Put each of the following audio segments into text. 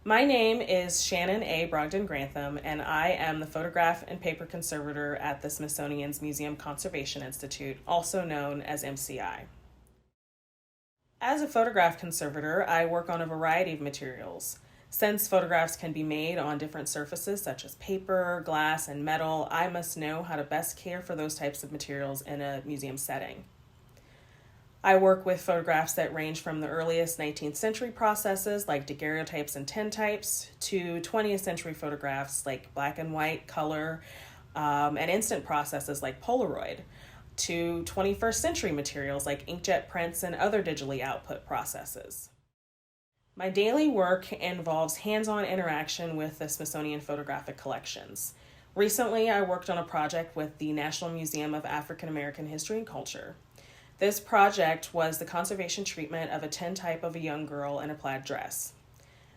My name is Shannon A. Brogdon-Grantham, and I am the Photograph and Paper Conservator at the Smithsonian's Museum Conservation Institute, also known as MCI. As a photograph conservator, I work on a variety of materials. Since photographs can be made on different surfaces such as paper, glass, and metal, I must know how to best care for those types of materials in a museum setting. I work with photographs that range from the earliest 19th century processes like daguerreotypes and tintypes to 20th century photographs like black and white, color, and instant processes like Polaroid, to 21st century materials like inkjet prints and other digitally output processes. My daily work involves hands-on interaction with the Smithsonian photographic collections. Recently, I worked on a project with the National Museum of African American History and Culture. This project was the conservation treatment of a tintype of a young girl in a plaid dress.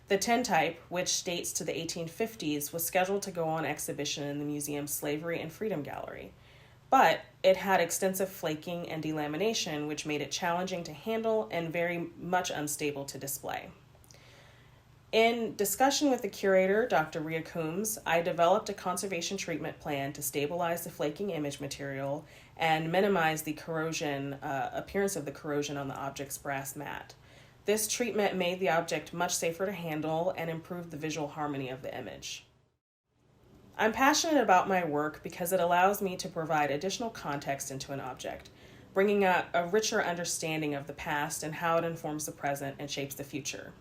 The tintype, which dates to the 1850s, was scheduled to go on exhibition in the museum's Slavery and Freedom Gallery, but it had extensive flaking and delamination, which made it challenging to handle and very much unstable to display. In discussion with the curator, Dr. Rhea Coombs, I developed a conservation treatment plan to stabilize the flaking image material and minimize the corrosion, appearance of the corrosion on the object's brass mat. This treatment made the object much safer to handle and improved the visual harmony of the image. I'm passionate about my work because it allows me to provide additional context into an object, bringing out a richer understanding of the past and how it informs the present and shapes the future.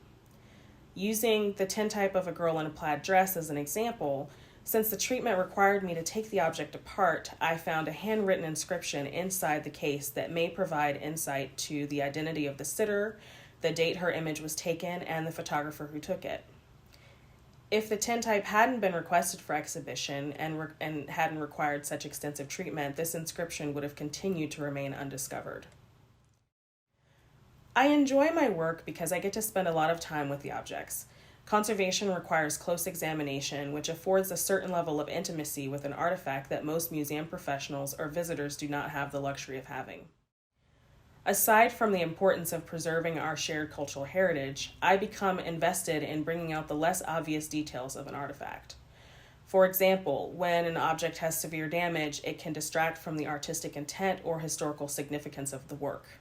Using the tintype of a girl in a plaid dress as an example, since the treatment required me to take the object apart, I found a handwritten inscription inside the case that may provide insight to the identity of the sitter, the date her image was taken, and the photographer who took it. If the tintype hadn't been requested for exhibition and hadn't required such extensive treatment, this inscription would have continued to remain undiscovered. I enjoy my work because I get to spend a lot of time with the objects. Conservation requires close examination, which affords a certain level of intimacy with an artifact that most museum professionals or visitors do not have the luxury of having. Aside from the importance of preserving our shared cultural heritage, I become invested in bringing out the less obvious details of an artifact. For example, when an object has severe damage, it can distract from the artistic intent or historical significance of the work.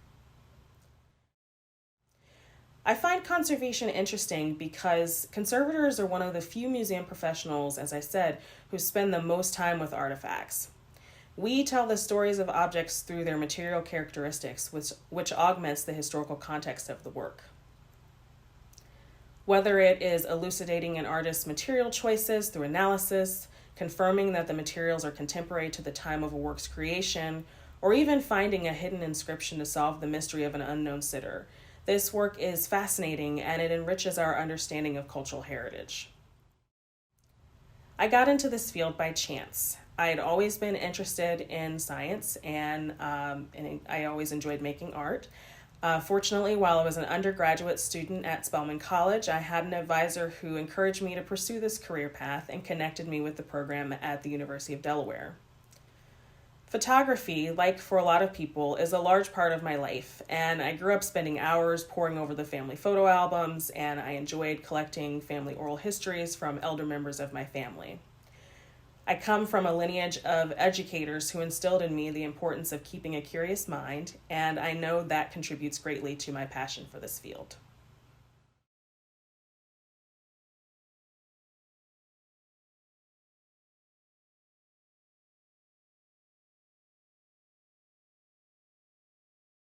I find conservation interesting because conservators are one of the few museum professionals, as I said, who spend the most time with artifacts. We tell the stories of objects through their material characteristics, which augments the historical context of the work. Whether it is elucidating an artist's material choices through analysis, confirming that the materials are contemporary to the time of a work's creation, or even finding a hidden inscription to solve the mystery of an unknown sitter, this work is fascinating and it enriches our understanding of cultural heritage. I got into this field by chance. I had always been interested in science and I always enjoyed making art. Fortunately, while I was an undergraduate student at Spelman College, I had an advisor who encouraged me to pursue this career path and connected me with the program at the University of Delaware. Photography, like for a lot of people, is a large part of my life, and I grew up spending hours poring over the family photo albums, and I enjoyed collecting family oral histories from elder members of my family. I come from a lineage of educators who instilled in me the importance of keeping a curious mind, and I know that contributes greatly to my passion for this field.